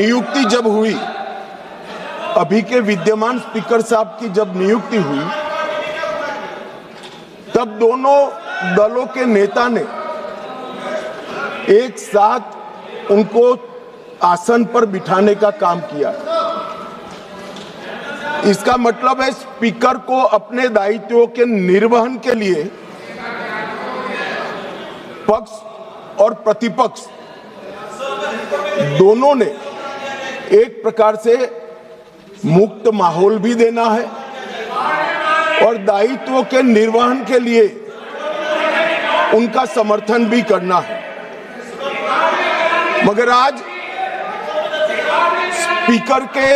नियुक्ति जब हुई, अभी के विद्यमान स्पीकर साहब की जब नियुक्ति हुई, तब दोनों दलों के नेता ने एक साथ उनको आसन पर बिठाने का काम किया। इसका मतलब है स्पीकर को अपने दायित्वों के निर्वहन के लिए पक्ष और प्रतिपक्ष दोनों ने एक प्रकार से मुक्त माहौल भी देना है और दायित्वों के निर्वहन के लिए उनका समर्थन भी करना है। मगर आज स्पीकर के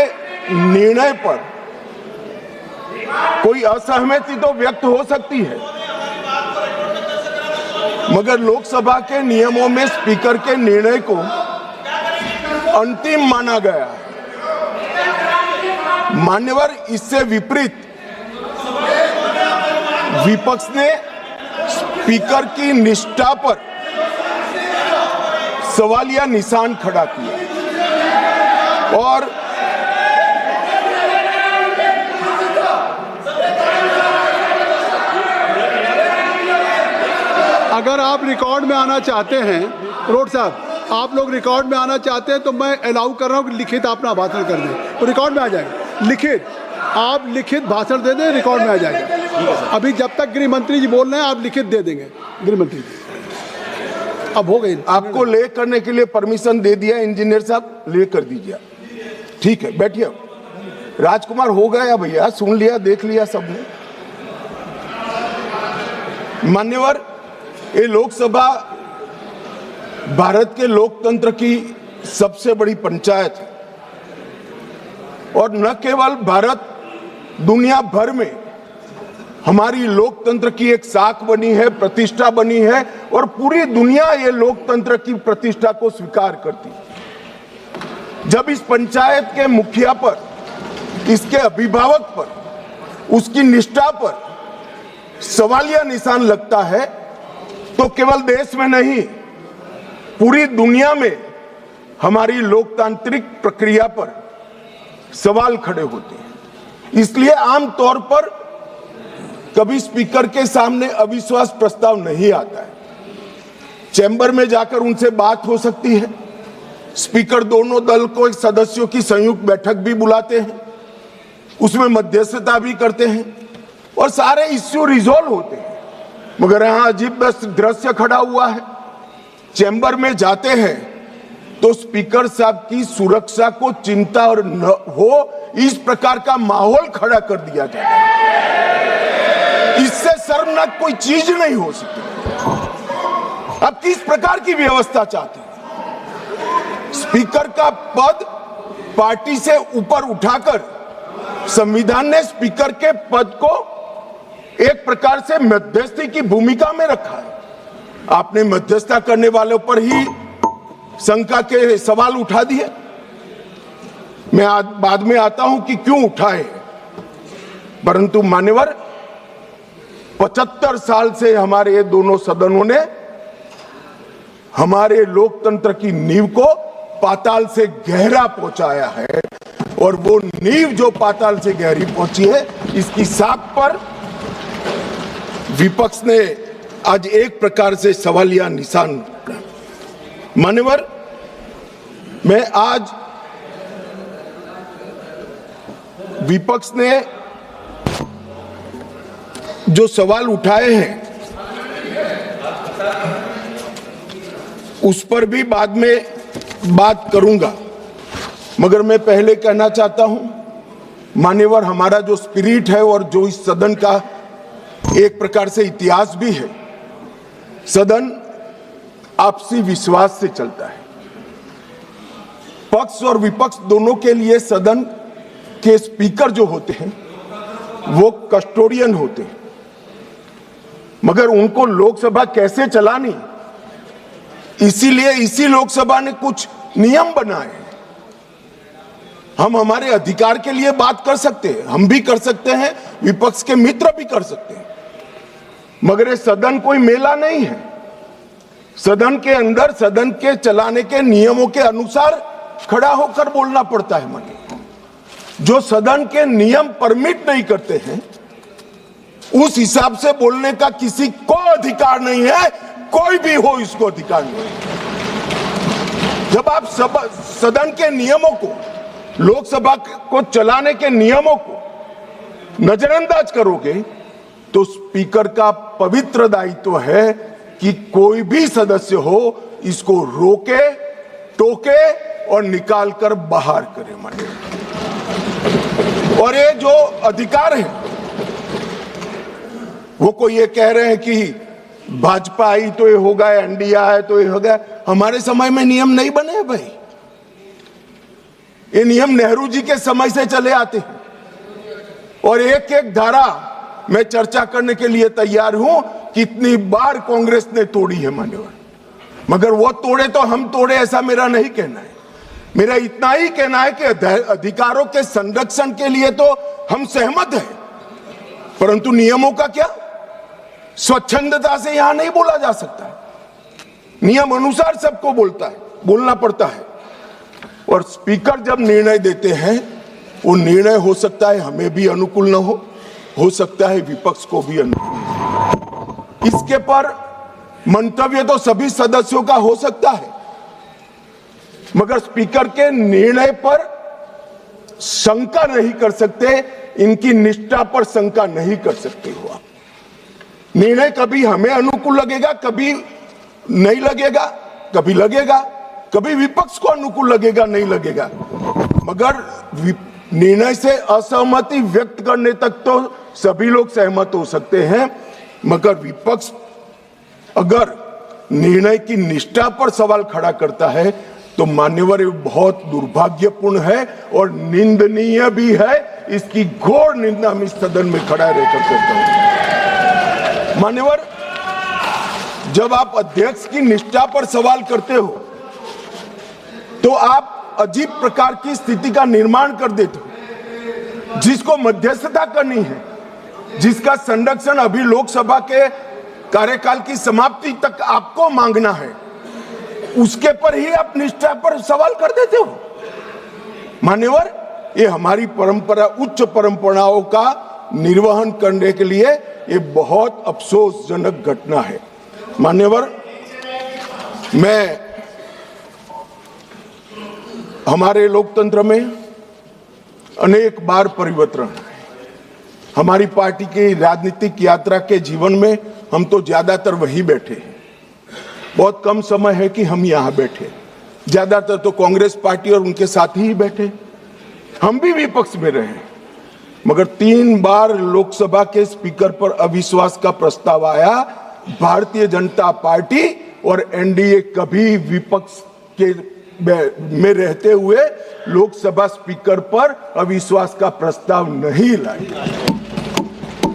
निर्णय पर कोई असहमति तो व्यक्त हो सकती है, मगर लोकसभा के नियमों में स्पीकर के निर्णय को अंतिम माना गया है। मान्यवर, इससे विपरीत विपक्ष ने स्पीकर की निष्ठा पर सवालिया निशान खड़ा किया और अगर आप रिकॉर्ड में आना चाहते हैं, रोड साहब, आप लोग रिकॉर्ड में आना चाहते हैं तो मैं अलाउ कर रहा हूं कि लिखित अपना भाषण कर दें, तो रिकॉर्ड में आ जाएगा। लिखित, आप लिखित भाषण दे दें, रिकॉर्ड में आ जाएगा। अभी जब तक गृह मंत्री जी बोल रहे हैं, आप लिखित दे देंगे। गृह मंत्री जी अब हो गई, आपको ले करने के लिए परमिशन दे दिया इंजीनियर साहब, ले कर दीजिए। ठीक है, बैठिए। राजकुमार हो गया भैया, सुन लिया, देख लिया सबने। मान्यवर, ये लोकसभा भारत के लोकतंत्र की सबसे बड़ी पंचायत है और न केवल भारत, दुनिया भर में हमारी लोकतंत्र की एक साख बनी है, प्रतिष्ठा बनी है और पूरी दुनिया ये लोकतंत्र की प्रतिष्ठा को स्वीकार करती है। जब इस पंचायत के मुखिया पर, इसके अभिभावक पर, उसकी निष्ठा पर सवालिया निशान लगता है तो केवल देश में नहीं, पूरी दुनिया में हमारी लोकतांत्रिक प्रक्रिया पर सवाल खड़े होते हैं। इसलिए आमतौर पर कभी स्पीकर के सामने अविश्वास प्रस्ताव नहीं आता है। चैम्बर में जाकर उनसे बात हो सकती है। स्पीकर दोनों दल को एक सदस्यों की संयुक्त बैठक भी बुलाते हैं, उसमें मध्यस्थता भी करते हैं और सारे इश्यू रिजॉल्व होते हैं। मगर यहां अजीब दृश्य खड़ा हुआ है। चैम्बर में जाते हैं तो स्पीकर साहब की सुरक्षा को चिंता और न हो, इस प्रकार का माहौल खड़ा कर दिया जाता है। इससे शर्मनाक कोई चीज नहीं हो सकती। अब किस प्रकार की व्यवस्था चाहते हैं? स्पीकर का पद पार्टी से ऊपर उठाकर संविधान ने स्पीकर के पद को एक प्रकार से मध्यस्थी की भूमिका में रखा है। आपने मध्यस्थता करने वालों पर ही शंका के सवाल उठा दिए। मैं बाद में आता हूं कि क्यों उठाए, परंतु मान्यवर, 75 साल से हमारे ये दोनों सदनों ने हमारे लोकतंत्र की नींव को पाताल से गहरा पहुंचाया है और वो नींव जो पाताल से गहरी पहुंची है, इसकी साख पर विपक्ष ने आज एक प्रकार से सवालिया निशान। मान्यवर, मैं आज विपक्ष ने जो सवाल उठाए हैं उस पर भी बाद में बात करूंगा, मगर मैं पहले कहना चाहता हूं, मान्यवर, हमारा जो स्पिरिट है और जो इस सदन का एक प्रकार से इतिहास भी है, सदन आपसी विश्वास से चलता है। पक्ष और विपक्ष दोनों के लिए सदन के स्पीकर जो होते हैं वो कस्टोडियन होते हैं, मगर उनको लोकसभा कैसे चलानी, इसीलिए इसी लोकसभा ने कुछ नियम बनाए हैं। हम हमारे अधिकार के लिए बात कर सकते हैं, हम भी कर सकते हैं, विपक्ष के मित्र भी कर सकते हैं, मगर ये सदन कोई मेला नहीं है। सदन के अंदर सदन के चलाने के नियमों के अनुसार खड़ा होकर बोलना पड़ता है माननीय। जो सदन के नियम परमिट नहीं करते हैं उस हिसाब से बोलने का किसी को अधिकार नहीं है, कोई भी हो इसको अधिकार नहीं है। जब आप सदन के नियमों को, लोकसभा को चलाने के नियमों को नजरअंदाज करोगे तो स्पीकर का पवित्र दायित्व है कि कोई भी सदस्य हो इसको रोके, टोके और निकाल कर बाहर करे माननीय। और ये जो अधिकार है वो कोई ये कह रहे हैं कि भाजपा आई तो ये होगा, एनडीए आए तो ये होगा। हमारे समय में नियम नहीं बने भाई, ये नियम नेहरू जी के समय से चले आते हैं और एक एक धारा मैं चर्चा करने के लिए तैयार हूं कितनी बार कांग्रेस ने तोड़ी है मान्यवर, मगर वो तोड़े तो हम तोड़े ऐसा मेरा नहीं कहना है। मेरा इतना ही कहना है कि अधिकारों के संरक्षण के लिए तो हम सहमत हैं, परंतु नियमों का क्या? स्वच्छंदता से यहां नहीं बोला जा सकता, नियम अनुसार सबको बोलना पड़ता है। और स्पीकर जब निर्णय देते हैं वो निर्णय हो सकता है हमें भी अनुकूल न हो सकता है विपक्ष को भी अनुकूल न हो। इसके पर मंतव्य तो सभी सदस्यों का हो सकता है, मगर स्पीकर के निर्णय पर शंका नहीं कर सकते, इनकी निष्ठा पर शंका नहीं कर सकते हो आप। निर्णय कभी हमें अनुकूल लगेगा, कभी नहीं लगेगा, कभी लगेगा, कभी विपक्ष को अनुकूल लगेगा, नहीं लगेगा, मगर निर्णय से असहमति व्यक्त करने तक तो सभी लोग सहमत हो सकते हैं। मगर विपक्ष अगर निर्णय की निष्ठा पर सवाल खड़ा करता है तो मान्यवर ये बहुत दुर्भाग्यपूर्ण है और निंदनीय भी है। इसकी घोर निंदा हम इस सदन में खड़ा रहकर करता हूं। मान्यवर, जब आप अध्यक्ष की निष्ठा पर सवाल करते हो तो आप अजीब प्रकार की स्थिति का निर्माण कर देते हो। जिसको मध्यस्थता करनी है, जिसका संरक्षण अभी लोकसभा के कार्यकाल की समाप्ति तक आपको मांगना है, उसके पर ही आप निष्ठा पर सवाल कर देते हो। मान्यवर, ये हमारी परंपरा, उच्च परंपराओं का निर्वहन करने के लिए ये बहुत अफसोसजनक घटना है। मान्यवर, मैं हमारे लोकतंत्र में अनेक बार परिवर्तन है। हमारी पार्टी की राजनीतिक यात्रा के जीवन में हम तो ज्यादातर वहीं बैठे हैं, बहुत कम समय है कि हम यहाँ बैठे, ज्यादातर तो कांग्रेस पार्टी और उनके साथी ही बैठे, हम भी विपक्ष में रहे। मगर 3 बार लोकसभा के स्पीकर पर अविश्वास का प्रस्ताव आया, भारतीय जनता पार्टी और एनडीए कभी विपक्ष के में रहते हुए लोकसभा स्पीकर पर अविश्वास का प्रस्ताव नहीं लाए।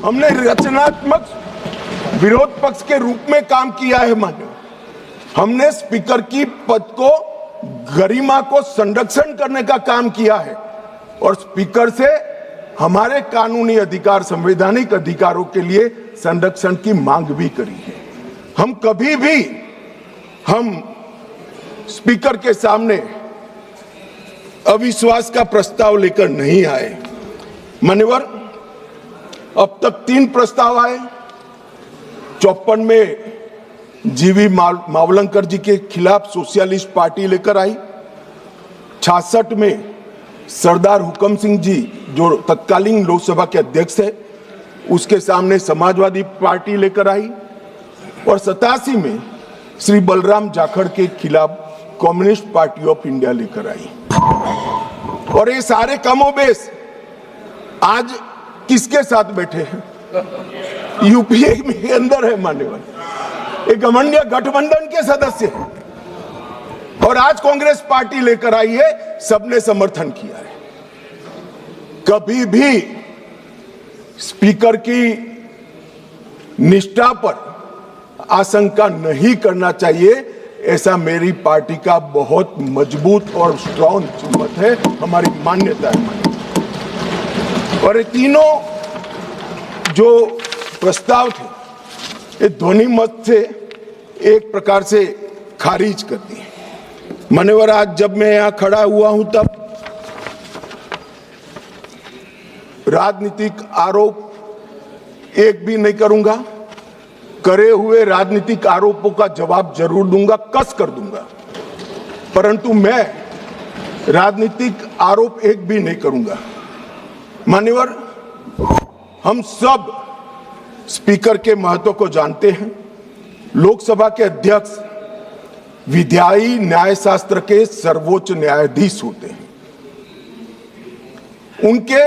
हमने रचनात्मक विरोध पक्ष के रूप में काम किया है मान्य। हमने स्पीकर की पद को, गरिमा को संरक्षण करने का काम किया है और स्पीकर से हमारे कानूनी अधिकार, संवैधानिक अधिकारों के लिए संरक्षण की मांग भी करी है। हम कभी भी स्पीकर के सामने अविश्वास का प्रस्ताव लेकर नहीं आए। मान्यवर, अब तक 3 प्रस्ताव आए। 54 में जीवी मावलंकर जी के खिलाफ सोशलिस्ट पार्टी लेकर आई। 66 में सरदार हुकम सिंह जी जो तत्कालीन लोकसभा के अध्यक्ष है उसके सामने समाजवादी पार्टी लेकर आई और 87 में श्री बलराम जाखड़ के खिलाफ कम्युनिस्ट पार्टी ऑफ इंडिया लेकर आई। और ये सारे कमोबेश आज किसके साथ बैठे हैं? यूपीए में अंदर है मान्यवर, एक घमंडिया गठबंधन के सदस्य हैं और आज कांग्रेस पार्टी लेकर आई है, सबने समर्थन किया है। कभी भी स्पीकर की निष्ठा पर आशंका नहीं करना चाहिए, ऐसा मेरी पार्टी का बहुत मजबूत और स्ट्रॉन्ग मत है, हमारी मान्यता है। और ये तीनों जो प्रस्ताव थे ये ध्वनि मत से एक प्रकार से खारिज कर दिए। मान्यवर, आज जब मैं यहां खड़ा हुआ हूं तब राजनीतिक आरोप एक भी नहीं करूंगा। करे हुए राजनीतिक आरोपों का जवाब जरूर दूंगा, कस कर दूंगा, परंतु मैं राजनीतिक आरोप एक भी नहीं करूंगा। मान्यवर, हम सब स्पीकर के महत्व को जानते हैं। लोकसभा के अध्यक्ष विधायी न्यायशास्त्र के सर्वोच्च न्यायाधीश होते हैं। उनके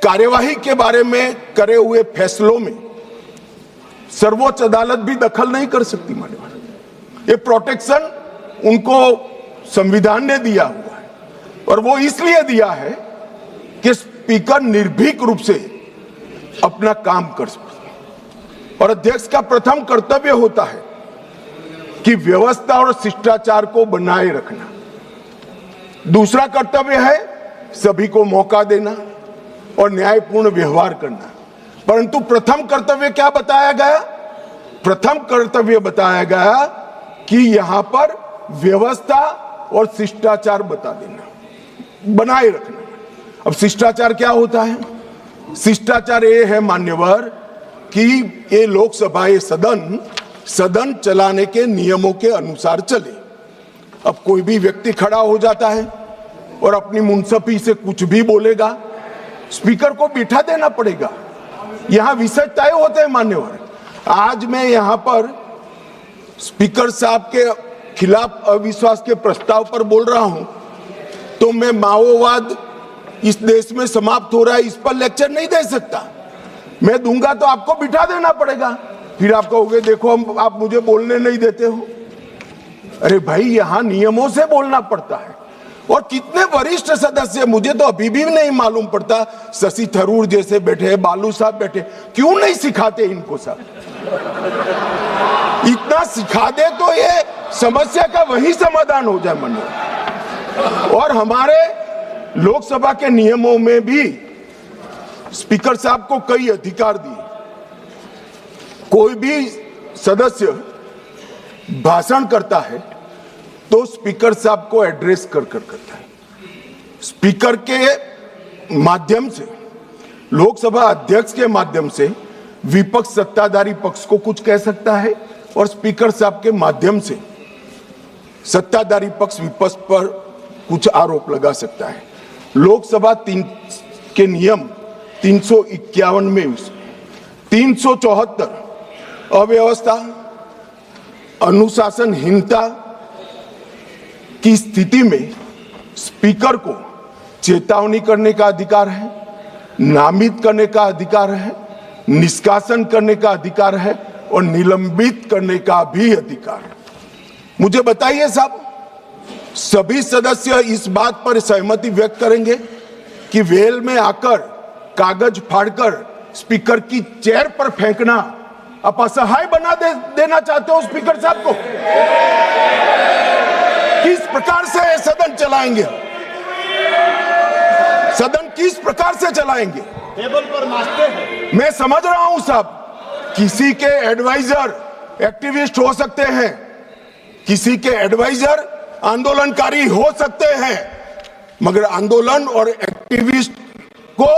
कार्यवाही के बारे में करे हुए फैसलों में सर्वोच्च अदालत भी दखल नहीं कर सकती। मान्यवर, ये प्रोटेक्शन उनको संविधान ने दिया हुआ है, और वो इसलिए दिया है कि स्पीकर निर्भीक रूप से अपना काम कर सके। और अध्यक्ष का प्रथम कर्तव्य होता है कि व्यवस्था और शिष्टाचार को बनाए रखना। दूसरा कर्तव्य है सभी को मौका देना और न्यायपूर्ण व्यवहार करना। परंतु प्रथम कर्तव्य क्या बताया गया? प्रथम कर्तव्य बताया गया कि यहां पर व्यवस्था और शिष्टाचार बता देना, बनाए रखना। अब शिष्टाचार क्या होता है? शिष्टाचार ये है मान्यवर कि ये लोकसभा, ये सदन चलाने के नियमों के अनुसार चले। अब कोई भी व्यक्ति खड़ा हो जाता है और अपनी मुंसफी से कुछ भी बोलेगा, स्पीकर को बिठा देना पड़ेगा। यहां विषय तय होते हैं मान्यवर। आज मैं यहां पर स्पीकर साहब के खिलाफ अविश्वास के प्रस्ताव पर बोल रहा हूं, तो मैं माओवाद इस देश में समाप्त हो रहा है इस पर लेक्चर नहीं दे सकता। मैं दूंगा तो आपको बिठा देना पड़ेगा। फिर आप कहोगे देखो आप मुझे बोलने नहीं देते हो। अरे भाई, यहां नियमों से बोलना पड़ता है। और कितने वरिष्ठ सदस्य, मुझे तो अभी भी नहीं मालूम पड़ता, शशि थरूर जैसे बैठे, बालू साहब बैठे, क्यों नहीं सिखाते इनको सब? इतना सिखा दे तो ये समस्या का वही समाधान हो जाए मन। और हमारे लोकसभा के नियमों में भी स्पीकर साहब को कई अधिकार दिए। कोई भी सदस्य भाषण करता है तो स्पीकर साहब को एड्रेस कर करता है। स्पीकर के माध्यम से, लोकसभा अध्यक्ष के माध्यम से विपक्ष सत्ताधारी पक्ष को कुछ कह सकता है, और स्पीकर साहब के माध्यम से सत्ताधारी पक्ष विपक्ष पर कुछ आरोप लगा सकता है। लोकसभा के नियम 351 में 374 अव्यवस्था, अनुशासनहीनता की स्थिति में स्पीकर को चेतावनी करने का अधिकार है, नामित करने का अधिकार है, निष्कासन करने का अधिकार है और निलंबित करने का भी अधिकार है। मुझे बताइए साहब, सभी सदस्य इस बात पर सहमति व्यक्त करेंगे कि वेल में आकर कागज फाड़कर स्पीकर की चेयर पर फेंकना आप असहाय बना देना चाहते हो स्पीकर साहब को? किस प्रकार से सदन चलाएंगे? सदन किस प्रकार से चलाएंगे? टेबल पर नाचते हैं। मैं समझ रहा हूं साहब, किसी के एडवाइजर एक्टिविस्ट हो सकते हैं, किसी के एडवाइजर आंदोलनकारी हो सकते हैं, मगर आंदोलन और एक्टिविस्ट को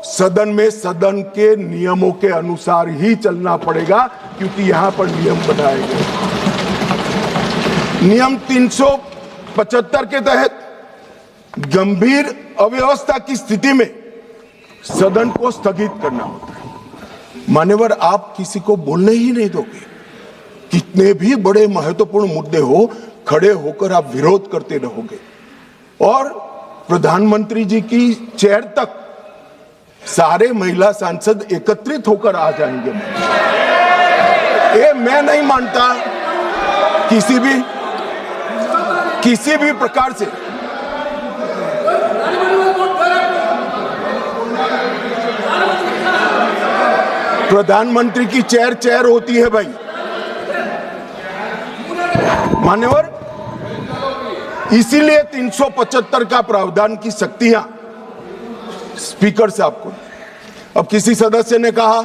सदन में सदन के नियमों के अनुसार ही चलना पड़ेगा, क्योंकि यहां पर नियम बनाए गए। नियम 375 के तहत गंभीर अव्यवस्था की स्थिति में सदन को स्थगित करना होता है। मान्यवर, आप किसी को बोलने ही नहीं दोगे। कितने भी बड़े महत्वपूर्ण मुद्दे हो, खड़े होकर आप विरोध करते रहोगे, और प्रधानमंत्री जी की चेयर तक सारे महिला सांसद एकत्रित होकर आ जाएंगे। ये मैं नहीं मानता किसी भी प्रकार से। प्रधानमंत्री की चेयर होती है भाई। मान्यवर, इसीलिए 375 का प्रावधान की शक्तियां स्पीकर साहब को। अब किसी सदस्य ने कहा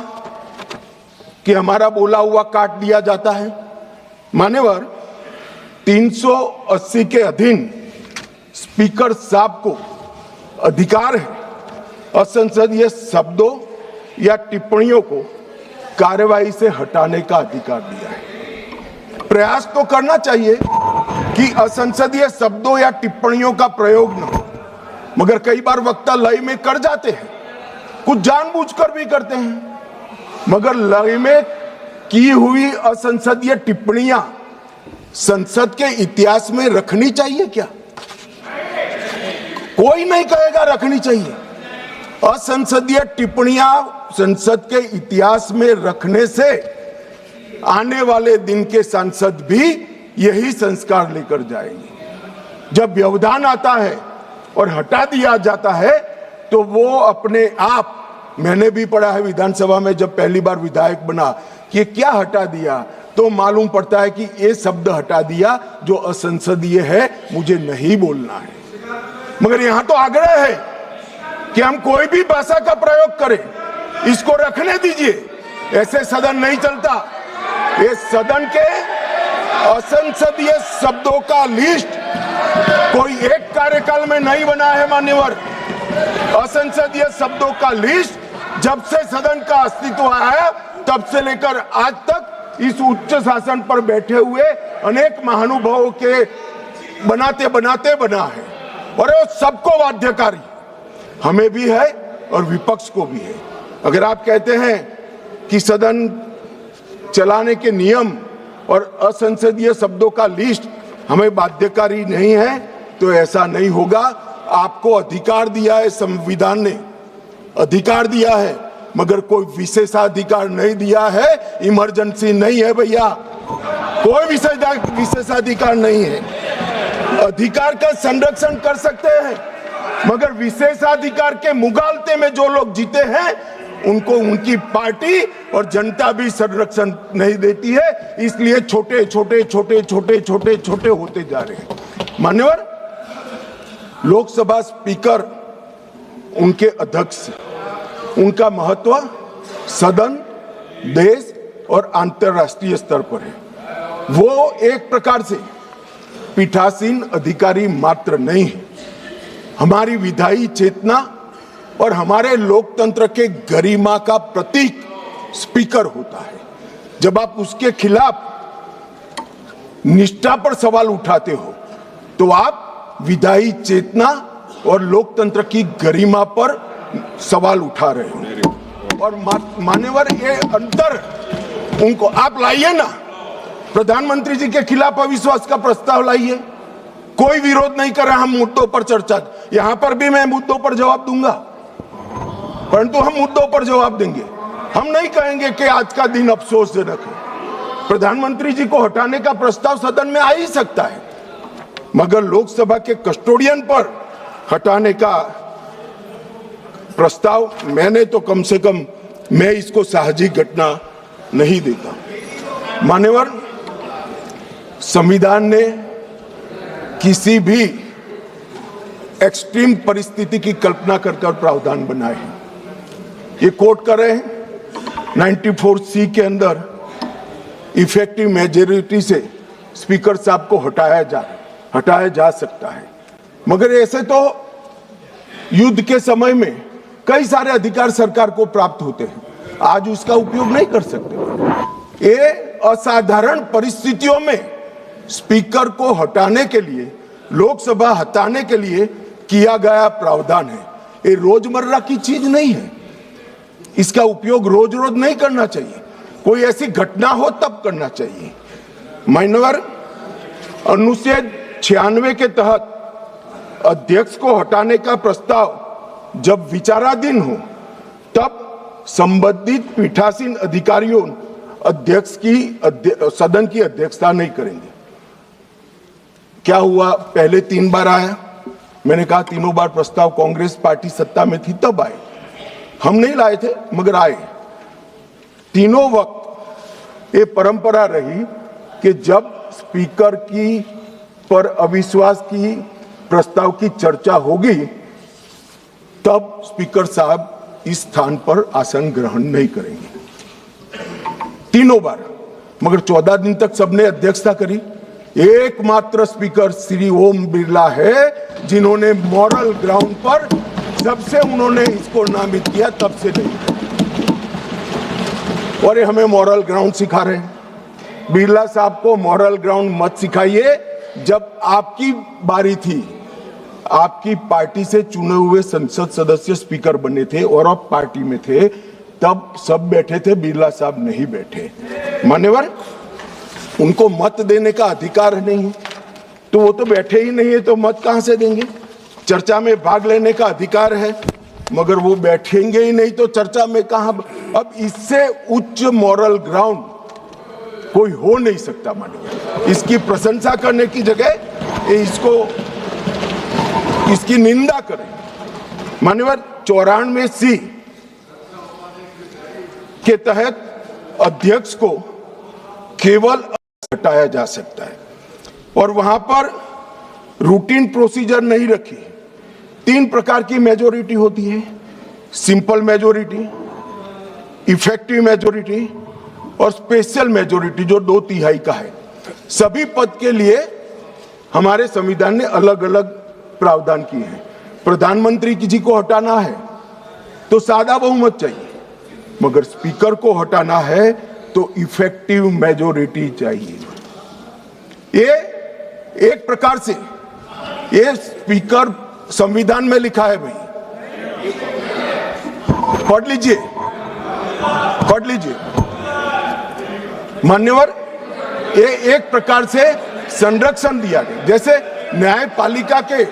कि हमारा बोला हुआ काट दिया जाता है। मान्यवर, 380 के अधीन स्पीकर साहब को अधिकार है असंसदीय शब्दों या टिप्पणियों को कार्यवाही से हटाने का अधिकार दिया है। प्रयास तो करना चाहिए कि असंसदीय शब्दों या टिप्पणियों का प्रयोग न हो, मगर कई बार वक्ता लय में कर जाते हैं, कुछ जानबूझकर भी करते हैं। मगर लय में की हुई असंसदीय टिप्पणियां संसद के इतिहास में रखनी चाहिए क्या? कोई नहीं कहेगा रखनी चाहिए। असंसदीय टिप्पणियां संसद के इतिहास में रखने से आने वाले दिन के सांसद भी यही संस्कार लेकर जाएंगे। जब व्यवधान आता है और हटा दिया जाता है तो वो अपने आप, मैंने भी पढ़ा है विधानसभा में जब पहली बार विधायक बना कि क्या हटा दिया, तो मालूम पड़ता है कि ये शब्द हटा दिया जो असंसदीय है, मुझे नहीं बोलना है। मगर यहां तो आग्रह है कि हम कोई भी भाषा का प्रयोग करें, इसको रखने दीजिए। ऐसे सदन नहीं चलता। ये सदन के असंसदीय शब्दों का लिस्ट कोई एक कार्यकाल में नहीं बना है मान्यवर। असंसदीय शब्दों का लिस्ट जब से सदन का अस्तित्व आया तब से लेकर आज तक इस उच्च शासन पर बैठे हुए अनेक महानुभावों के बनाते बनाते बना है, और वो सबको बाध्यकारी, हमें भी है और विपक्ष को भी है। अगर आप कहते हैं कि सदन चलाने के नियम और असंसदीय शब्दों का लिस्ट हमें बाध्यकारी नहीं है, तो ऐसा नहीं होगा। आपको अधिकार दिया है, संविधान ने अधिकार दिया है, मगर कोई विशेषाधिकार नहीं दिया है। इमरजेंसी नहीं है भैया, कोई विशेषाधिकार नहीं है। अधिकार का संरक्षण कर सकते हैं, मगर विशेषाधिकार के मुगालते में जो लोग जीते हैं उनको उनकी पार्टी और जनता भी संरक्षण नहीं देती है। इसलिए छोटे छोटे छोटे छोटे छोटे छोटे होते जा रहे हैं। मान्यवर, लोकसभा स्पीकर उनके अध्यक्ष, उनका महत्व सदन, देश और अंतर्राष्ट्रीय स्तर पर है। वो एक प्रकार से पीठासीन अधिकारी मात्र नहीं है, हमारी विधायी चेतना और हमारे लोकतंत्र के गरिमा का प्रतीक स्पीकर होता है। जब आप उसके खिलाफ निष्ठा पर सवाल उठाते हो तो आप विधायी चेतना और लोकतंत्र की गरिमा पर सवाल उठा रहे हो। और मान्यवर, ये अंतर उनको आप लाइए ना, प्रधानमंत्री जी के खिलाफ अविश्वास का प्रस्ताव लाइए, कोई विरोध नहीं कर रहा। हम मुद्दों पर चर्चा, यहां पर भी मैं मुद्दों पर जवाब दूंगा, परंतु हम मुद्दों पर जवाब देंगे। हम नहीं कहेंगे कि आज का दिन अफसोसजनक है। प्रधानमंत्री जी को हटाने का प्रस्ताव सदन में आ ही सकता है, मगर लोकसभा के कस्टोडियन पर हटाने का प्रस्ताव मैंने तो कम से कम मैं इसको साहजिक घटना नहीं देता। मान्यवर, संविधान ने किसी भी एक्सट्रीम परिस्थिति की कल्पना कर प्रावधान बनाए हैं। ये कोट कर रहे हैं 94C के अंदर इफेक्टिव मेजॉरिटी से स्पीकर साहब को हटाया जा सकता है, मगर ऐसे तो युद्ध के समय में कई सारे अधिकार सरकार को प्राप्त होते हैं, आज उसका उपयोग नहीं कर सकते। ये असाधारण परिस्थितियों में स्पीकर को हटाने के लिए, लोकसभा हटाने के लिए किया गया प्रावधान है। ये रोजमर्रा की चीज नहीं है, इसका उपयोग रोज रोज नहीं करना चाहिए, कोई ऐसी घटना हो तब करना चाहिए। मान्यवर, अनुच्छेद 96 के तहत अध्यक्ष को हटाने का प्रस्ताव जब विचाराधीन हो तब संबंधित पीठासीन अधिकारियों अध्यक्ष की सदन की अध्यक्षता नहीं करेंगे। क्या हुआ, पहले 3 बार आया, मैंने कहा तीनों बार प्रस्ताव कांग्रेस पार्टी सत्ता में थी तब आए, हम नहीं लाए थे मगर आए। तीनों वक्त ये परंपरा रही कि जब स्पीकर की पर अविश्वास की प्रस्ताव की चर्चा होगी तब स्पीकर साहब इस स्थान पर आसन ग्रहण नहीं करेंगे। तीनों बार, मगर 14 दिन तक सबने अध्यक्षता करी, एकमात्र स्पीकर श्री ओम बिरला है जिन्होंने मॉरल ग्राउंड पर, जब से उन्होंने इसको नामित किया तब से नहीं, और ये हमें मॉरल ग्राउंड सिखा रहे हैं। बिरला साहब को मॉरल ग्राउंड मत सिखाइए। जब आपकी बारी थी, आपकी पार्टी से चुने हुए संसद सदस्य स्पीकर बने थे और आप पार्टी में थे, तब सब बैठे थे, बिरला साहब नहीं बैठे। मान्यवर, उनको मत देने का अधिकार नहीं, तो वो तो बैठे ही नहीं है, तो मत कहां से देंगे? चर्चा में भाग लेने का अधिकार है, मगर वो बैठेंगे ही नहीं, तो चर्चा में कहां? अब इससे उच्च मॉरल ग्राउंड कोई हो नहीं सकता। माननीय, इसकी प्रशंसा करने की जगह इसकी निंदा करें। मान्यवर, 94C के तहत अध्यक्ष को केवल हटाया जा सकता है, और वहां पर रूटीन प्रोसीजर नहीं रखी। 3 प्रकार की मेजोरिटी होती है: सिंपल मेजोरिटी, इफेक्टिव मेजोरिटी और स्पेशल मेजोरिटी, जो 2/3 का है। सभी पद के लिए हमारे संविधान ने अलग अलग प्रावधान किए हैं। प्रधानमंत्री जी को हटाना है तो सादा बहुमत चाहिए, मगर स्पीकर को हटाना है तो इफेक्टिव मेजोरिटी चाहिए। ये एक प्रकार से ये स्पीकर संविधान में लिखा है भाई, पढ़ लीजिए, पढ़ लीजिए। मान्यवर, ये एक प्रकार से संरक्षण दिया गया। जैसे न्यायपालिका के,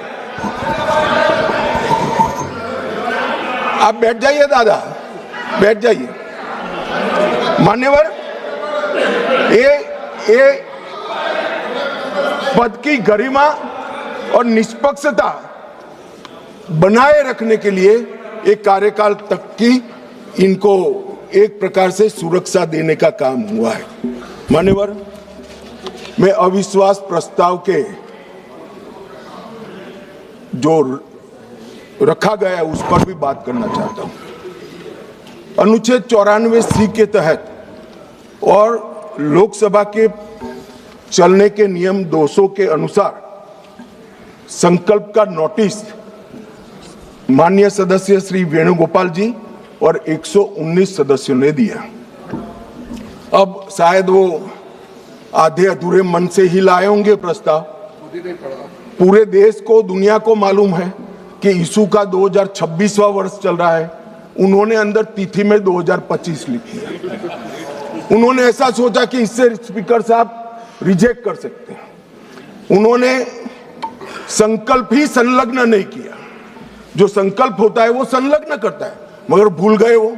आप बैठ जाइए दादा, बैठ जाइए। मान्यवर, ये पद की गरिमा और निष्पक्षता बनाए रखने के लिए एक कार्यकाल तक की इनको एक प्रकार से सुरक्षा देने का काम हुआ है। मान्यवर, मैं अविश्वास प्रस्ताव के जो रखा गया है उस पर भी बात करना चाहता हूं। अनुच्छेद 94C के तहत और लोकसभा के चलने के नियम 200 के अनुसार संकल्प का नोटिस माननीय सदस्य श्री वेणुगोपाल जी और 119 सदस्यों ने दिया। अब शायद वो आधे अधूरे मन से ही लाए होंगे प्रस्ताव। पूरे देश को, दुनिया को मालूम है कि यीशु का 2026वां वर्ष चल रहा है। उन्होंने अंदर तिथि में 2025 लिखी है। उन्होंने ऐसा सोचा कि इससे स्पीकर साहब रिजेक्ट कर सकते हैं। उन्होंने संकल्प ही संलग्न नहीं किया। जो संकल्प होता है वो संलग्न करता है, मगर भूल गए, वो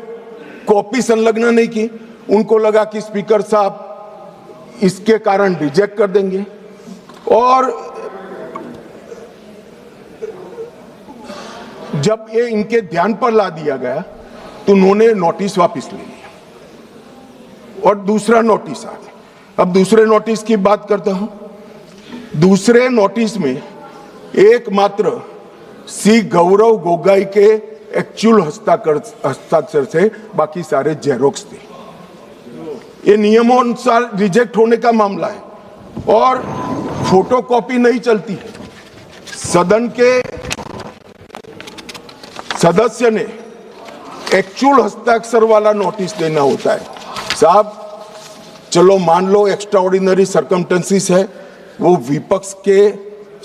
कॉपी संलग्न नहीं की। उनको लगा कि स्पीकर साहब इसके कारण रिजेक्ट कर देंगे, और जब ये इनके ध्यान पर ला दिया गया तो उन्होंने नोटिस वापस ले लिया और दूसरा नोटिस आ गया। अब दूसरे नोटिस की बात करता हूं। दूसरे नोटिस में एकमात्र सी गौरव गोगोई के एक्चुअल हस्ताक्षर से बाकी सारे जेरोक्स थे। ये नियमों अनुसार रिजेक्ट होने का मामला है और फोटोकॉपी नहीं चलती है। सदन के सदस्य ने एक्चुअल हस्ताक्षर वाला नोटिस देना होता है। साहब, चलो मान लो एक्स्ट्राऑर्डिनरी सर्कमस्टेंसेस है, वो विपक्ष के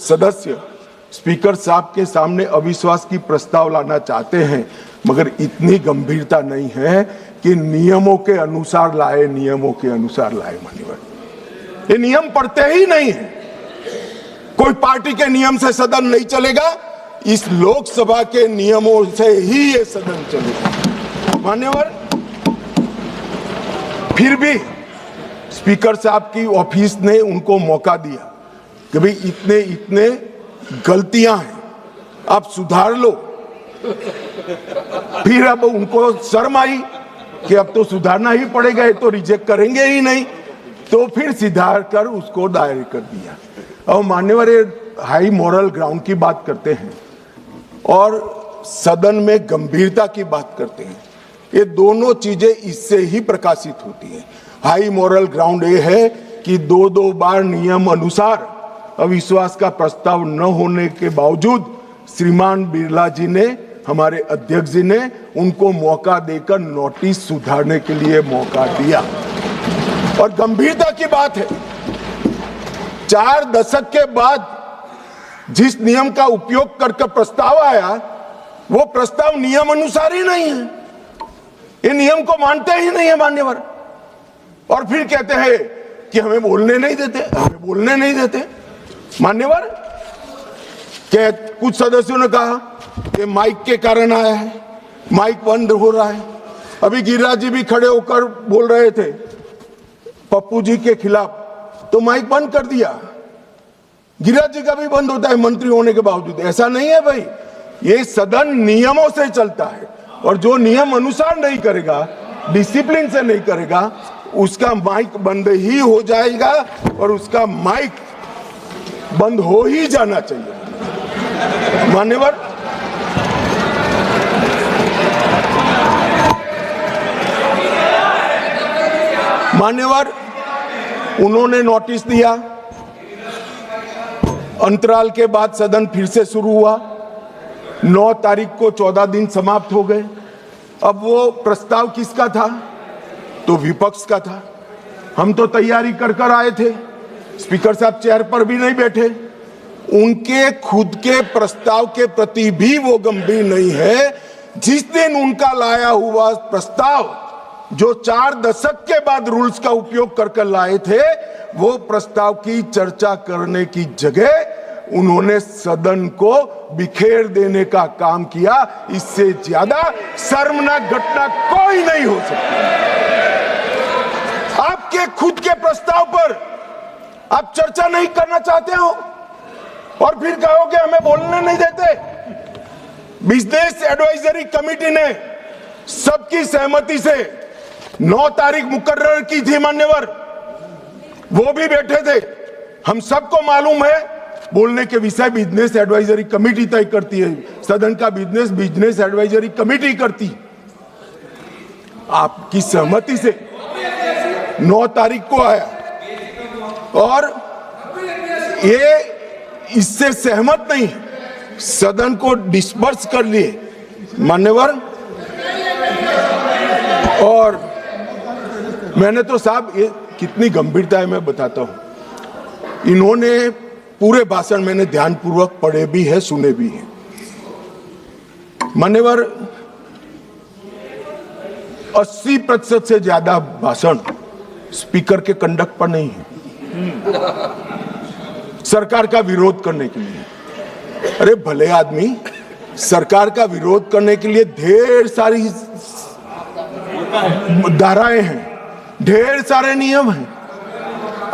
सदस्य स्पीकर साहब के सामने अविश्वास की प्रस्ताव लाना चाहते हैं, मगर इतनी गंभीरता नहीं है कि नियमों के अनुसार लाए, नियमों के अनुसार लाए। माननीय, ये नियम पढ़ते ही नहीं है। कोई पार्टी के नियम से सदन नहीं चलेगा, इस लोकसभा के नियमों से ही ये सदन चलेगा। मान्यवर, फिर भी स्पीकर साहब की ऑफिस ने उनको मौका दिया कि भाई इतने इतने गलतियां हैं, आप सुधार लो। फिर अब उनको शर्म आई कि अब तो सुधारना ही पड़ेगा, ये तो रिजेक्ट करेंगे ही नहीं, तो फिर सुधार कर उसको दायर कर दिया। और मान्यवर, हाई मॉरल ग्राउंड की बात करते हैं और सदन में गंभीरता की बात करते हैं। ये दोनों चीजें इससे ही प्रकाशित होती हैं। हाई मॉरल ग्राउंड ये है कि दो बार नियम अनुसार अविश्वास का प्रस्ताव न होने के बावजूद श्रीमान बिरला जी ने, हमारे अध्यक्ष जी ने उनको मौका देकर नोटिस सुधारने के लिए मौका दिया। और गंभीरता की बात है, 4 दशक के बाद जिस नियम का उपयोग करके प्रस्ताव आया, वो प्रस्ताव नियम अनुसार ही नहीं है। ये नियम को मानते ही नहीं है मान्यवर, और फिर कहते हैं कि हमें बोलने नहीं देते। मान्यवर, कुछ सदस्यों ने कहा कि माइक के कारण आया है, माइक बंद हो रहा है। अभी गिरिराज जी भी खड़े होकर बोल रहे थे पप्पू जी के खिलाफ, तो माइक बंद कर दिया। गिरिराज जी का भी बंद होता है मंत्री होने के बावजूद। ऐसा नहीं है भाई, ये सदन नियमों से चलता है, और जो नियम अनुसार नहीं करेगा, डिसिप्लिन से नहीं करेगा, उसका माइक बंद ही हो जाएगा, और उसका माइक बंद हो ही जाना चाहिए। मान्यवर, उन्होंने नोटिस दिया, अंतराल के बाद सदन फिर से शुरू हुआ। 9 तारीख को 14 दिन समाप्त हो गए। अब वो प्रस्ताव किसका था? तो विपक्ष का था। हम तो तैयारी कर आए थे, स्पीकर साहब चेयर पर भी नहीं बैठे। उनके खुद के प्रस्ताव के प्रति भी वो गंभीर नहीं है। जिस दिन उनका लाया हुआ प्रस्ताव, जो 4 दशक के बाद रूल्स का उपयोग कर लाए थे, वो प्रस्ताव की चर्चा करने की जगह उन्होंने सदन को बिखेर देने का काम किया। इससे ज्यादा शर्मनाक घटना कोई नहीं हो सकती। आपके खुद के प्रस्ताव पर आप चर्चा नहीं करना चाहते हो, और फिर कहोगे हमें बोलने नहीं देते। बिजनेस एडवाइजरी कमेटी ने सबकी सहमति से 9 तारीख मुकर्रर की थी मान्यवर, वो भी बैठे थे। हम सबको मालूम है, बोलने के विषय बिजनेस एडवाइजरी कमेटी तय करती है, सदन का बिजनेस एडवाइजरी कमेटी करती। आपकी सहमति से 9 तारीख को आया, और ये इससे सहमत नहीं, सदन को डिस्पर्स कर लिए मान्यवर। और मैंने तो साहब, ये कितनी गंभीरता है मैं बताता हूं। इन्होंने पूरे भाषण मैंने ध्यानपूर्वक पढ़े भी है, सुने भी है मान्यवर। 80% से ज्यादा भाषण स्पीकर के कंडक्ट पर नहीं है, सरकार का विरोध करने के लिए। अरे भले आदमी, सरकार का विरोध करने के लिए ढेर सारी धाराएं हैं, ढेर सारे नियम हैं।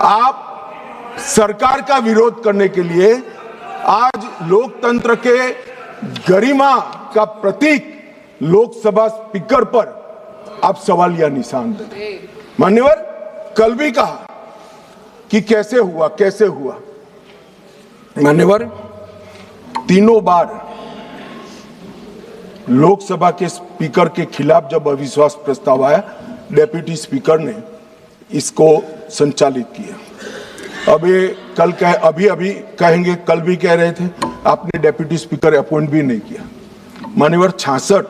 आप सरकार का विरोध करने के लिए आज लोकतंत्र के गरिमा का प्रतीक लोकसभा स्पीकर पर आप सवालिया निशान देते। मान्यवर, कल भी कहा कि कैसे हुआ। मान्यवर, तीनों बार लोकसभा के स्पीकर के खिलाफ जब अविश्वास प्रस्ताव आया, डेप्यूटी स्पीकर ने इसको संचालित किया। अब ये कल अभी कहेंगे, कल भी कह रहे थे आपने डेप्यूटी स्पीकर अपॉइंट भी नहीं किया। मान्यवर, 66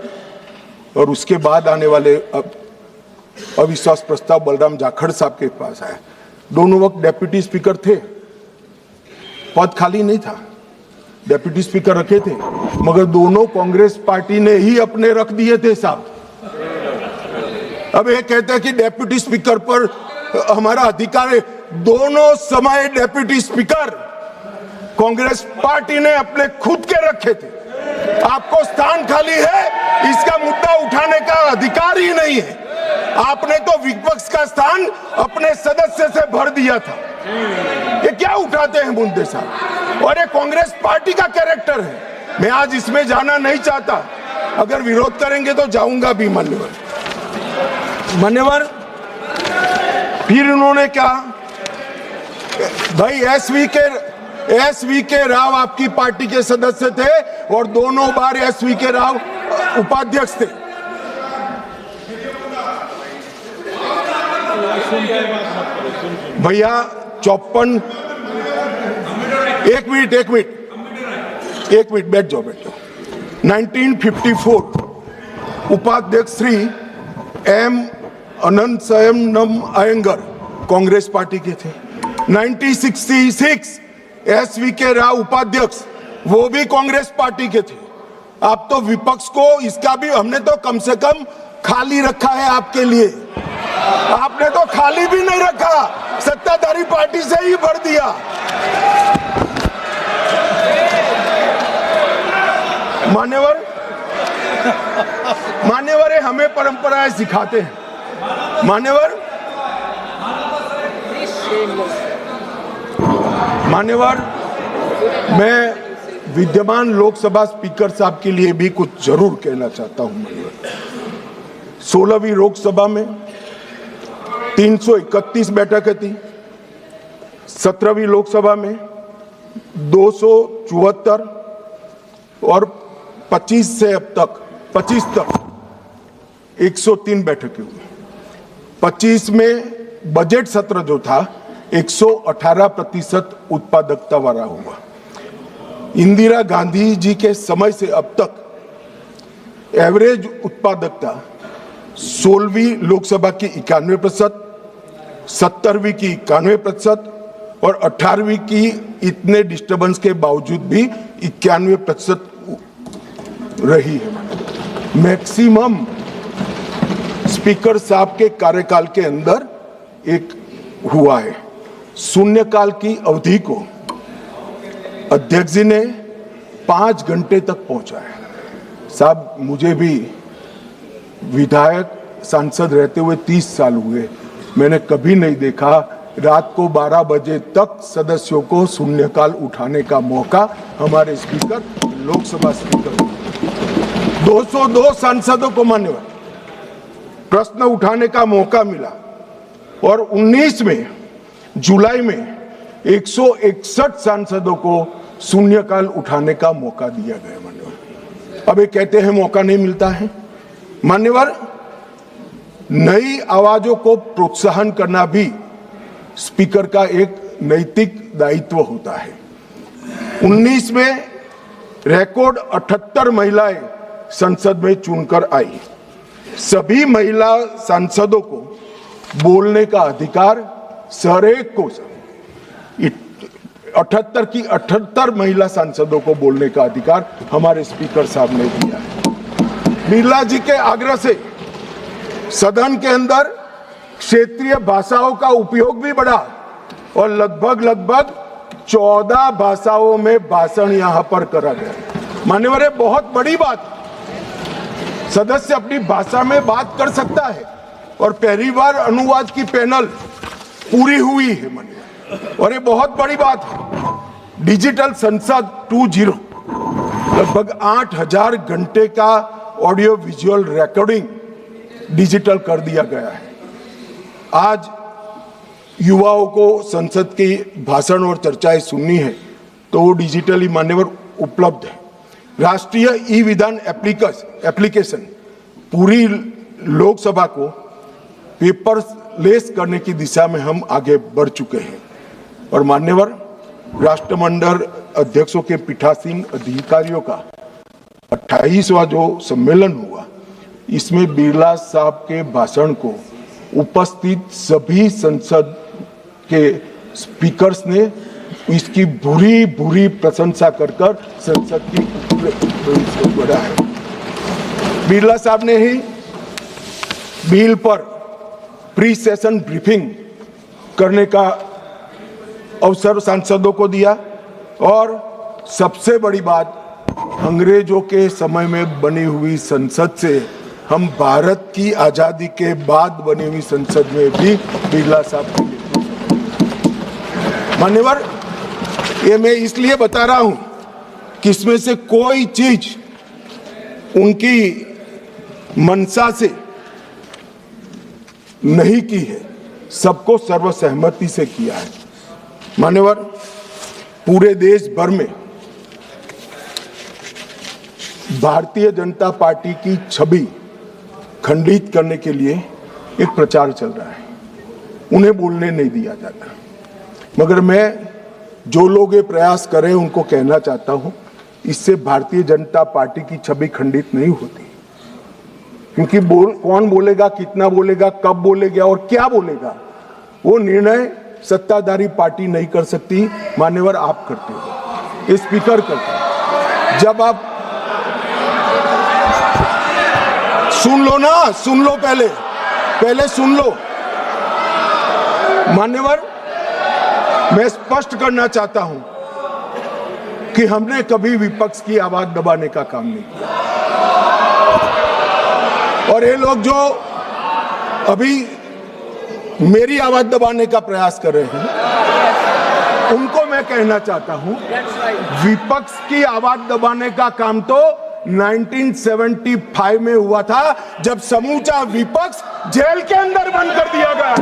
और उसके बाद आने वाले अविश्वास प्रस्ताव बलराम जाखड़ साहब के पास आया। दोनों वक्त डेप्यूटी स्पीकर थे, पद खाली नहीं था, डेप्यूटी स्पीकर रखे थे, मगर दोनों कांग्रेस पार्टी ने ही अपने रख दिए थे साहब। अब ये कहते हैं कि डेप्यूटी स्पीकर पर हमारा अधिकार है। दोनों समय डेप्यूटी स्पीकर कांग्रेस पार्टी ने अपने खुद के रखे थे। आपको स्थान खाली है, इसका मुद्दा उठाने का अधिकार ही नहीं है। आपने तो विपक्ष का स्थान अपने सदस्य से भर दिया था। ये क्या उठाते हैं मुद्दे साहब, और ये कांग्रेस पार्टी का कैरेक्टर है। मैं आज इसमें जाना नहीं चाहता, अगर विरोध करेंगे तो जाऊंगा भी मान्यवर। फिर उन्होंने कहा, भाई एसवी के राव आपकी पार्टी के सदस्य थे, और दोनों बार एसवी के राव उपाध्यक्ष थे। भैया 54 एक मिनट बैठ जाओ 1954 उपाध्यक्ष श्री एम अनंतशयनम अयंगर कांग्रेस पार्टी के थे। 1966 एस.वी. के राव उपाध्यक्ष, वो भी कांग्रेस पार्टी के थे। आप तो विपक्ष को इसका भी, हमने तो कम से कम खाली रखा है आपके लिए, आपने तो खाली भी नहीं रखा, सत्ताधारी पार्टी से ही भर दिया। मान्यवर हमें परंपराएं सिखाते हैं। मान्यवर मैं विद्यमान लोकसभा स्पीकर साहब के लिए भी कुछ जरूर कहना चाहता हूं। 16वीं लोकसभा में 331 बैठकें थी, 17वीं लोकसभा में 274 और 25 से अब तक 25 तक 103 बैठकें हुई। 25 में बजट सत्र जो था 118% उत्पादकता वाला हुआ। इंदिरा गांधी जी के समय से अब तक एवरेज उत्पादकता 16वीं लोकसभा की 91%, 17वीं की 91% और 18वीं की इतने डिस्टर्बेंस के बावजूद भी 91% रही है। मैक्सिमम स्पीकर साहब के कार्यकाल के अंदर एक हुआ है। शून्यकाल की अवधि को अध्यक्ष जी ने 5 घंटे तक पहुंचाया। साहब, मुझे भी विधायक सांसद रहते हुए 30 साल हुए, मैंने कभी नहीं देखा रात को 12 बजे तक सदस्यों को शून्यकाल उठाने का मौका हमारे स्पीकर, लोकसभा स्पीकर 202 सांसदों को मान्यवर प्रश्न उठाने का मौका मिला और 19 में जुलाई में 161 सांसदों को शून्यकाल उठाने का मौका दिया गया। मान्यवर अब ये कहते हैं मौका नहीं मिलता है। मान्यवर, नई आवाजों को प्रोत्साहन करना भी स्पीकर का एक नैतिक दायित्व होता है। 19 में रिकॉर्ड 78 महिलाएं संसद में चुनकर आई। सभी महिला सांसदों को बोलने का अधिकार हरेक को 78 की 78 महिला सांसदों को बोलने का अधिकार हमारे स्पीकर साहब ने दिया है। बिरला जी के आग्रह से सदन के अंदर क्षेत्रीय भाषाओं का उपयोग भी बढ़ा और लगभग 14 भाषाओं में भाषण यहां पर करा गया। मान्यवर, बहुत बड़ी बात, सदस्य अपनी भाषा में बात कर सकता है और पहली बार अनुवाद की पैनल पूरी हुई है मान्यवर, और ये बहुत बड़ी बात है। डिजिटल संसद 2.0 लगभग 8000 घंटे का ऑडियो विजुअल रिकॉर्डिंग डिजिटल कर दिया गया है। आज युवाओं को संसद की भाषण और चर्चाएं सुननी है तो वो डिजिटली मान्यवर उपलब्ध है। राष्ट्रीय ई विधान एप्लीकेशन पूरी लोकसभा को पेपरलेस करने की दिशा में हम आगे बढ़ चुके हैं। और मान्यवर, राष्ट्रमंडल अध्यक्षों के पीठासीन अधिकारियों का 28वां जो सम्मेलन हुआ, इसमें बिरला साहब के भाषण को उपस्थित सभी संसद के स्पीकर्स ने इसकी बुरी प्रशंसा कर संसद की बढ़ा है। बिरला साहब ने ही बिल पर प्री सेशन ब्रीफिंग करने का अवसर सांसदों को दिया और सबसे बड़ी बात, अंग्रेजों के समय में बनी हुई संसद से हम भारत की आजादी के बाद बनी हुई संसद में भी बिरला साहब के मान्यवर, ये मैं इसलिए बता रहा हूं कि इसमें से कोई चीज उनकी मंशा से नहीं की है, सबको सर्वसहमति से किया है। मान्यवर, पूरे देश भर में भारतीय जनता पार्टी की छवि खंडित करने के लिए एक प्रचार चल रहा है। उन्हें बोलने नहीं दिया जाता। मगर मैं जो लोग ये प्रयास करें उनको कहना चाहता हूं, इससे भारतीय जनता पार्टी की छवि खंडित नहीं होती, क्योंकि कौन बोलेगा, कितना बोलेगा, कब बोलेगा और क्या बोलेगा, वो निर्णय सत्ताधारी पार्टी नहीं कर सकती। मान्यवर आप करते हो, ये स्पीकर करते हो। जब आप सुन लो ना, सुन लो, पहले सुन लो। मान्यवर, मैं स्पष्ट करना चाहता हूं कि हमने कभी विपक्ष की आवाज दबाने का काम नहीं किया, और ये लोग जो अभी मेरी आवाज दबाने का प्रयास कर रहे हैं, उनको मैं कहना चाहता हूं, विपक्ष की आवाज दबाने का काम तो 1975 में हुआ था, जब समूचा विपक्ष जेल के अंदर बंद कर दिया गया।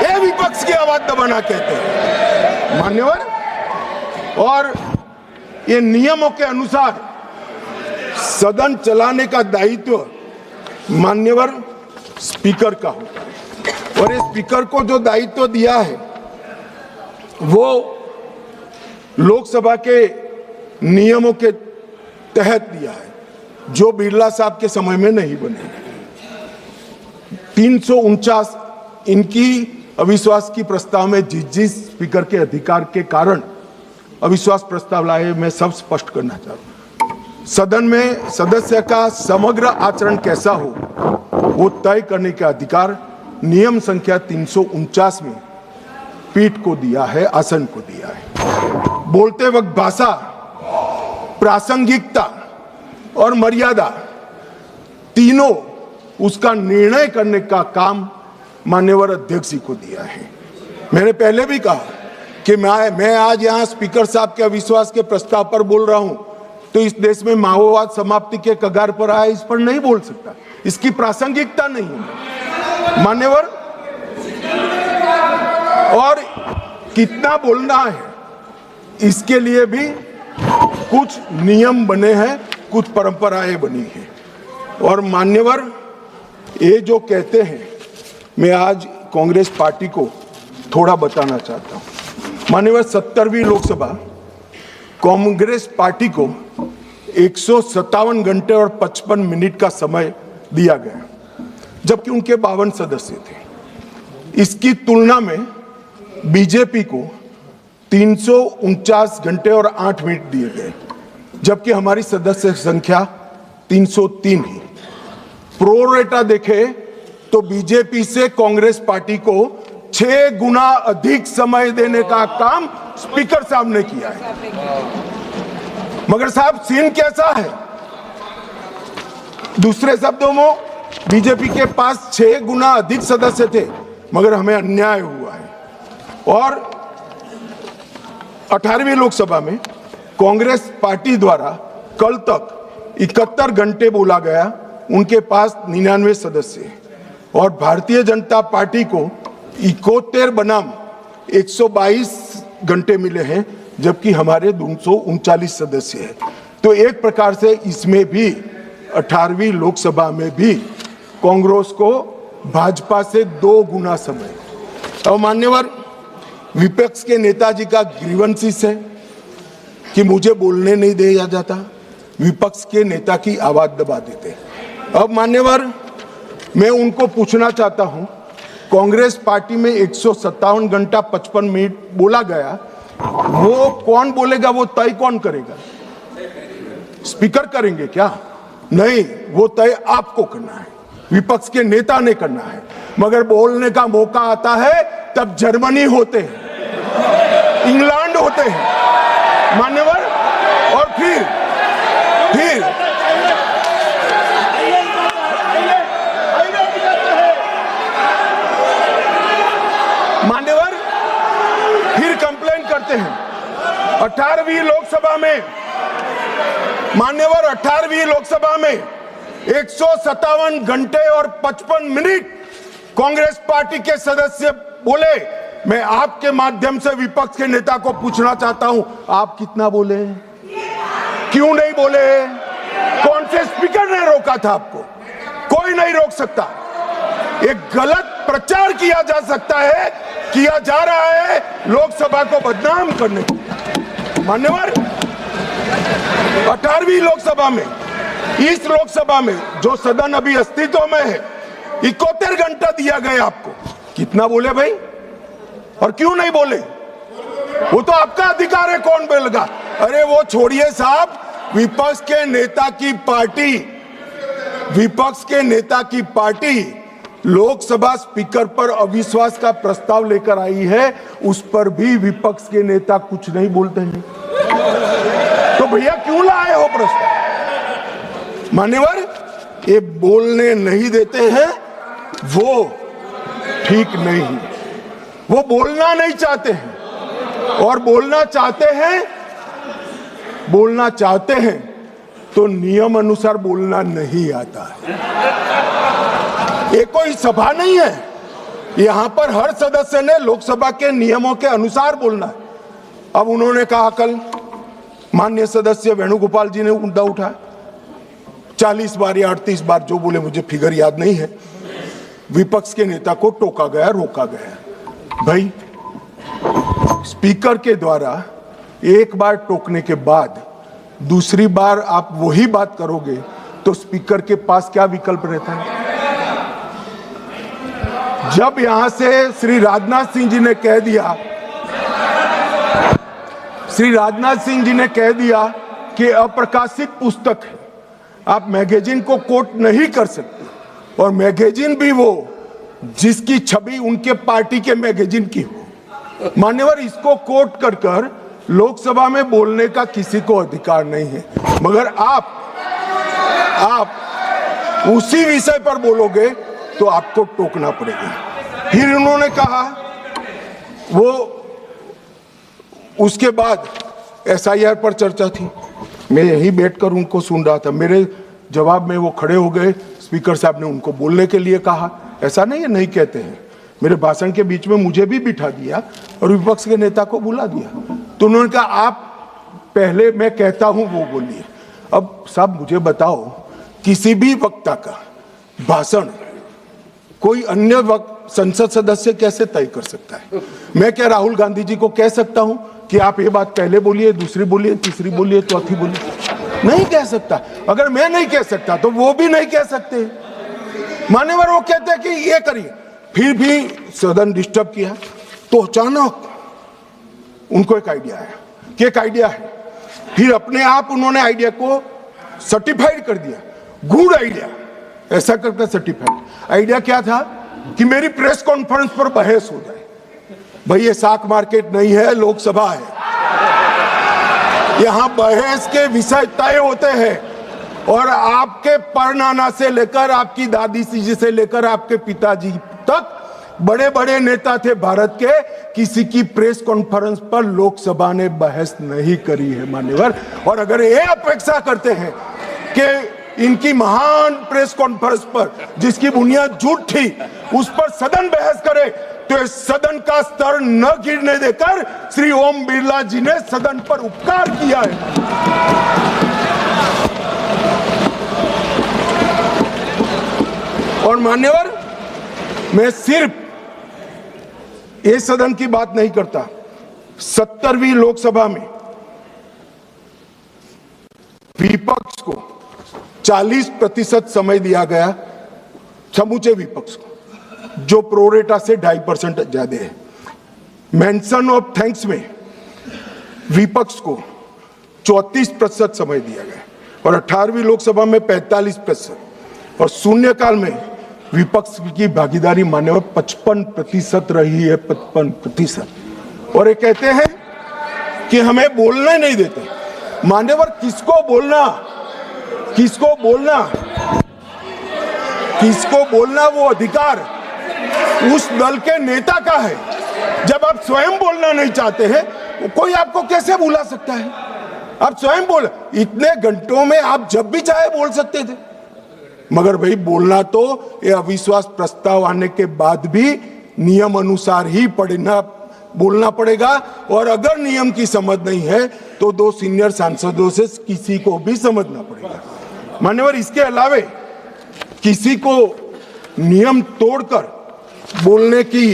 ये विपक्ष की आवाज दबाना कहते हैं मान्यवर। और ये नियमों के अनुसार सदन चलाने का दायित्व मान्यवर स्पीकर का होता है, और इस स्पीकर को जो दायित्व दिया है वो लोकसभा के नियमों के तहत दिया है, जो बिरला साहब के समय में नहीं बने। 349 इनकी अविश्वास की प्रस्ताव में जिस स्पीकर के अधिकार के कारण अविश्वास प्रस्ताव लाए, मैं सब स्पष्ट करना चाहता हूं। सदन में सदस्य का समग्र आचरण कैसा हो वो तय करने का अधिकार नियम संख्या 349 में पीठ को दिया है, आसन को दिया है। बोलते वक्त भाषा, प्रासंगिकता और मर्यादा तीनों उसका निर्णय करने का काम माननीय अध्यक्ष जी को दिया है। मैंने पहले भी कहा कि मैं आज यहाँ स्पीकर साहब के अविश्वास के प्रस्ताव पर बोल रहा हूं, तो इस देश में माओवाद समाप्ति के कगार पर आया, इस पर नहीं बोल सकता, इसकी प्रासंगिकता नहीं है मान्यवर। और कितना बोलना है इसके लिए भी कुछ नियम बने हैं, कुछ परंपराएं बनी हैं। और मान्यवर, ये जो कहते हैं, मैं आज कांग्रेस पार्टी को थोड़ा बताना चाहता हूं। मान्यवर, 70वीं लोकसभा कांग्रेस पार्टी को 157 घंटे और 55 मिनट का समय दिया गया, जबकि उनके 52 सदस्य थे। इसकी तुलना में बीजेपी को 349 घंटे और 8 मिनट दिए गए, जबकि हमारी सदस्य संख्या 303 है। प्रोरेटा देखे तो बीजेपी से कांग्रेस पार्टी को 6 गुना अधिक समय देने का काम स्पीकर साहब ने किया है। मगर साहब, सीन कैसा है? दूसरे शब्दों में बीजेपी के पास 6 गुना अधिक सदस्य थे, मगर हमें अन्याय हुआ है। और 18वीं लोकसभा में कांग्रेस पार्टी द्वारा कल तक 71 घंटे बोला गया, उनके पास 99 सदस्य हैं, और भारतीय जनता पार्टी को 71 बनाम 122 घंटे मिले हैं, जबकि हमारे 239 सदस्य हैं। तो एक प्रकार से इसमें भी 18वीं लोकसभा में भी कांग्रेस को भाजपा से 2 गुना समय। और मान्यवर, विपक्ष के नेताजी का ग्रीवेंसेस है कि मुझे बोलने नहीं दिया जाता, विपक्ष के नेता की आवाज दबा देते। अब मान्यवर, मैं उनको पूछना चाहता हूं, कांग्रेस पार्टी में 157 घंटा 55 मिनट बोला गया, वो कौन बोलेगा, वो तय कौन करेगा? स्पीकर करेंगे क्या? नहीं, वो तय आपको करना है, विपक्ष के नेता ने करना है। मगर बोलने का मौका आता है तब जर्मनी होते हैं, इंग्लैंड होते हैं मान्यवर, और फिर मान्यवर फिर कंप्लेन करते हैं। 18वीं लोकसभा में मान्यवर, 18वीं लोकसभा में 157 घंटे और 55 मिनट कांग्रेस पार्टी के सदस्य बोले। मैं आपके माध्यम से विपक्ष के नेता को पूछना चाहता हूं, आप कितना बोले? क्यों नहीं बोले? कौन से स्पीकर ने रोका था आपको? कोई नहीं रोक सकता। एक गलत प्रचार किया जा सकता है, किया जा रहा है लोकसभा को बदनाम करने के लिए। मान्यवर, 18वीं लोकसभा में, इस लोकसभा में जो सदन अभी अस्तित्व में है, 71 घंटा दिया गया आपको। कितना बोले भाई, और क्यों नहीं बोले? वो तो आपका अधिकार है, कौन बोलेगा? अरे वो छोड़िए साहब, विपक्ष के नेता की पार्टी लोकसभा स्पीकर पर अविश्वास का प्रस्ताव लेकर आई है, उस पर भी विपक्ष के नेता कुछ नहीं बोलते हैं। तो भैया क्यों लाए हो प्रस्ताव? मान्यवर, ये बोलने नहीं देते हैं, वो ठीक नहीं। वो बोलना नहीं चाहते हैं, और बोलना चाहते हैं तो नियम अनुसार बोलना नहीं आता है। ये कोई सभा नहीं है, यहां पर हर सदस्य ने लोकसभा के नियमों के अनुसार बोलना है। अब उन्होंने कहा, कल माननीय सदस्य वेणुगोपाल जी ने मुद्दा उठाया, 40 बार या 38 बार जो बोले, मुझे फिगर याद नहीं है, विपक्ष के नेता को टोका गया, रोका गया। भाई, स्पीकर के द्वारा एक बार टोकने के बाद दूसरी बार आप वही बात करोगे तो स्पीकर के पास क्या विकल्प रहता है? जब यहां से श्री राजनाथ सिंह जी ने कह दिया कि अप्रकाशित पुस्तक है, आप मैगजीन को कोट नहीं कर सकते, और मैगजीन भी वो जिसकी छवि उनके पार्टी के मैगजीन की हो। मान्यवर, इसको कोट कर लोकसभा में बोलने का किसी को अधिकार नहीं है, मगर आप उसी विषय पर बोलोगे तो आपको टोकना पड़ेगा। फिर उन्होंने कहा, वो उसके बाद SIR पर चर्चा थी, मैं यही बैठकर उनको सुन रहा था। मेरे जवाब में वो खड़े हो गए, स्पीकर साहब ने उनको बोलने के लिए कहा। ऐसा नहीं है, नहीं कहते हैं। मेरे भाषण के बीच में मुझे भी बिठा दिया और विपक्ष के नेता को बुला दिया। तो उन्होंने कहा, आप पहले मैं कहता हूं वो बोलिए। अब साहब मुझे बताओ, किसी भी वक्ता का भाषण कोई अन्य संसद सदस्य कैसे तय कर सकता है? मैं क्या राहुल गांधी जी को कह सकता हूं कि आप ये बात पहले बोलिए, दूसरी बोलिए, तीसरी बोलिए, चौथी बोलिए? नहीं कह सकता। अगर मैं नहीं कह सकता तो वो भी नहीं कह सकते। मान्यवर, वो कहते हैं कि ये करिए, फिर भी सदन डिस्टर्ब किया तो अचानक उनको एक आइडिया आया कि एक आइडिया है। फिर अपने आप उन्होंने आइडिया को सर्टिफाइड कर दिया, गुड आइडिया, ऐसा करके सर्टिफाइड। आइडिया क्या था कि मेरी प्रेस कॉन्फ्रेंस पर बहस हो जाए। भाई, ये साख मार्केट नहीं है, लोकसभा है। यहां बहस के विषय तय होते हैं, और आपके परनाना से लेकर आपकी दादी जी से लेकर आपके पिताजी तक बड़े बड़े नेता थे भारत के, किसी की प्रेस कॉन्फ्रेंस पर लोकसभा ने बहस नहीं करी है मान्यवर। और अगर ये अपेक्षा करते हैं कि इनकी महान प्रेस कॉन्फ्रेंस पर, जिसकी बुनियाद झूठ थी, उस पर सदन बहस करे, तो इस सदन का स्तर न गिरने देकर श्री ओम बिरला जी ने सदन पर उपकार किया है। और मान्यवर, मैं सिर्फ ये सदन की बात नहीं करता, 70वीं लोकसभा में विपक्ष को 40% समय दिया गया, समूचे विपक्ष को, जो प्रोरेटा से 2.5% ज्यादा है। मेंशन ऑफ थैंक्स में विपक्ष को 34% समय दिया गया, और 18वीं लोकसभा में 45%, और शून्यकाल में विपक्ष की भागीदारी मान्यवर 55% रही है, 55%। और ये कहते हैं कि हमें बोलने नहीं देते। मान्यवर, किसको बोलना, किसको बोलना, किसको बोलना, वो अधिकार उस दल के नेता का है। जब आप स्वयं बोलना नहीं चाहते हैं, कोई आपको कैसे बुला सकता है? आप स्वयं बोल, इतने घंटों में आप जब भी चाहे बोल सकते थे, मगर भाई बोलना तो ये अविश्वास प्रस्ताव आने के बाद भी नियम अनुसार ही बोलना पड़ेगा। और अगर नियम की समझ नहीं है तो 2 सीनियर सांसदों से किसी को भी समझना पड़ेगा। मान्यवर, इसके अलावे किसी को नियम तोड़कर बोलने की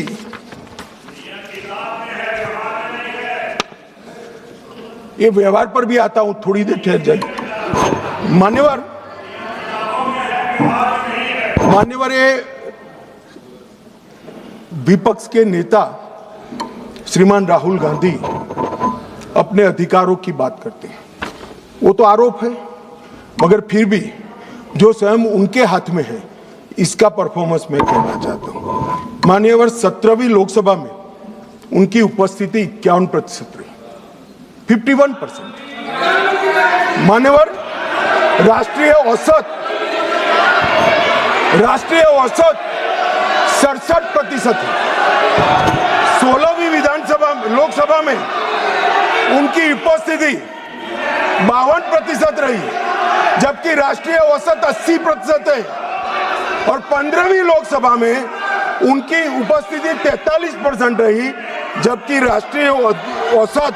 ये व्यवहार पर भी आता हूं, थोड़ी देर ठहर जाइए। मान्यवर ये विपक्ष के नेता श्रीमान राहुल गांधी अपने अधिकारों की बात करते हैं, वो तो आरोप है, मगर फिर भी जो स्वयं उनके हाथ में है इसका परफॉर्मेंस मैं कहना चाहता हूं। मान्यवर 17वीं लोकसभा में उनकी उपस्थिति 51% रही, 51%। मान्यवर राष्ट्रीय औसत 67% है। 16वीं लोकसभा में उनकी उपस्थिति 52% रही, जबकि राष्ट्रीय औसत 80% है। और 15वीं लोकसभा में उनकी उपस्थिति 43% रही, जबकि राष्ट्रीय औसत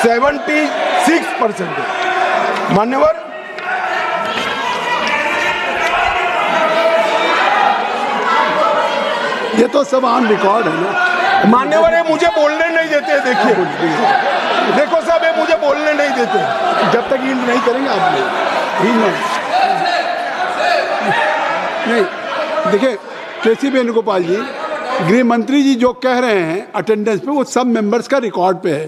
76% है। मान्यवर ये तो सब ऑन रिकॉर्ड है ना। मान्यवर ये मुझे बोलने नहीं देते, देखिए देखो साहब, ये मुझे बोलने नहीं देते। जब तक यील्ड नहीं करेंगे आप लोग नहीं। देखिए केसी वेणुगोपाल जी, गृह मंत्री जी जो कह रहे हैं अटेंडेंस पे, वो सब मेंबर्स का रिकॉर्ड पे है।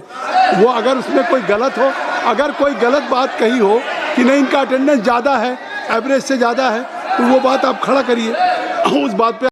वो अगर उसमें कोई गलत हो, अगर कोई गलत बात कही हो कि नहीं इनका अटेंडेंस ज़्यादा है, एवरेज से ज़्यादा है, तो वो बात आप खड़ा करिए, उस बात पे